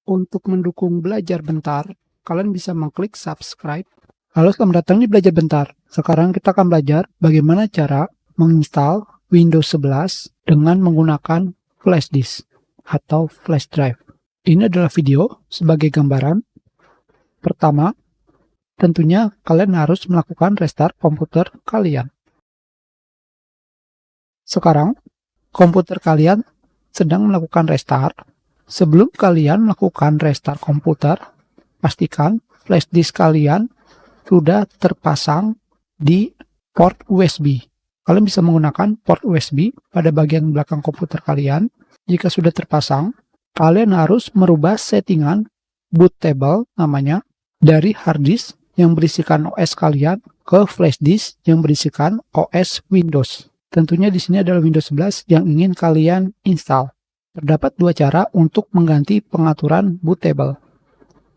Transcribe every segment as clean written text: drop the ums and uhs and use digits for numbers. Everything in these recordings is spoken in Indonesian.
Untuk mendukung Belajar Bentar, kalian bisa mengklik subscribe. Halo, selamat datang di Belajar Bentar. Sekarang kita akan belajar bagaimana cara menginstal Windows 11 dengan menggunakan flash disk atau flash drive. Ini adalah video sebagai gambaran. Pertama, tentunya kalian harus melakukan restart komputer kalian. Sekarang, komputer kalian sedang melakukan restart. Sebelum kalian melakukan restart komputer, pastikan flash disk kalian sudah terpasang di port USB. Kalian bisa menggunakan port USB pada bagian belakang komputer kalian. Jika sudah terpasang, kalian harus merubah settingan boot table namanya dari hard disk yang berisikan OS kalian ke flash disk yang berisikan OS Windows. Tentunya di sini adalah Windows 11 yang ingin kalian install. Terdapat dua cara untuk mengganti pengaturan boot table.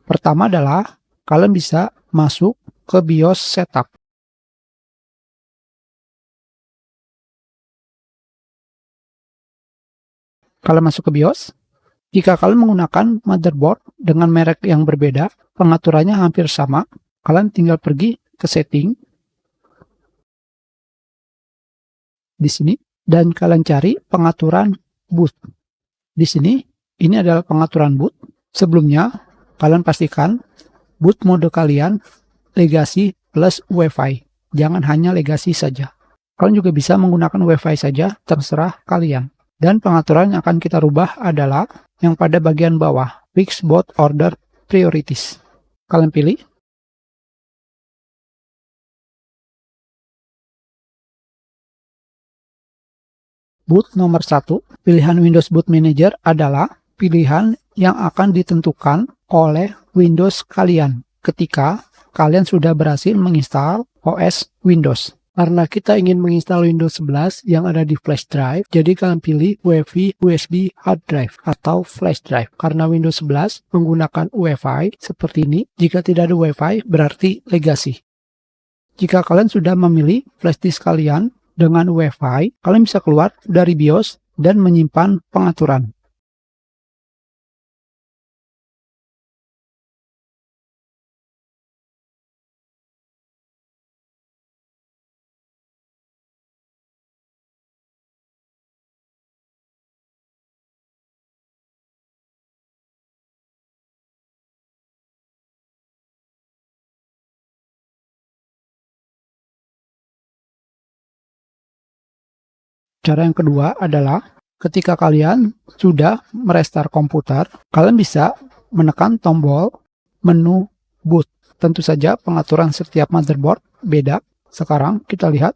Pertama adalah kalian bisa masuk ke BIOS setup. Kalian masuk ke BIOS. Jika kalian menggunakan motherboard dengan merek yang berbeda, pengaturannya hampir sama. Kalian tinggal pergi ke setting di sini dan kalian cari pengaturan boot. Di sini, ini adalah pengaturan boot. Sebelumnya, kalian pastikan boot mode kalian legacy plus Wi-Fi. Jangan hanya legacy saja. Kalian juga bisa menggunakan Wi-Fi saja, terserah kalian. Dan pengaturan yang akan kita rubah adalah yang pada bagian bawah, Fix Boot Order Priorities. Kalian pilih. Boot nomor 1, pilihan Windows Boot Manager adalah pilihan yang akan ditentukan oleh Windows kalian ketika kalian sudah berhasil menginstal OS Windows. Karena kita ingin menginstal Windows 11 yang ada di flash drive, jadi kalian pilih UEFI USB hard drive atau flash drive. Karena Windows 11 menggunakan UEFI seperti ini, jika tidak ada UEFI berarti legacy. Jika kalian sudah memilih flash disk kalian dengan Wi-Fi, kalian bisa keluar dari BIOS dan menyimpan pengaturan. Cara yang kedua adalah ketika kalian sudah merestart komputer, kalian bisa menekan tombol menu boot. Tentu saja pengaturan setiap motherboard beda. Sekarang kita lihat,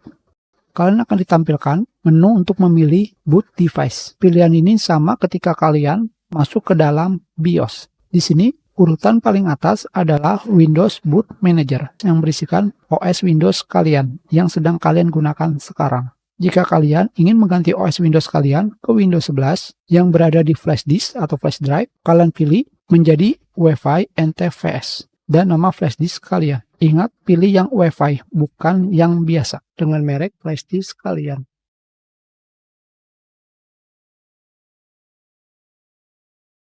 kalian akan ditampilkan menu untuk memilih boot device. Pilihan ini sama ketika kalian masuk ke dalam BIOS. Di sini urutan paling atas adalah Windows Boot Manager yang berisikan OS Windows kalian yang sedang kalian gunakan sekarang. Jika kalian ingin mengganti OS Windows kalian ke Windows 11 yang berada di flash disk atau flash drive, kalian pilih menjadi UEFI NTFS dan nama flash disk kalian. Ingat, pilih yang UEFI, bukan yang biasa dengan merek flash disk kalian.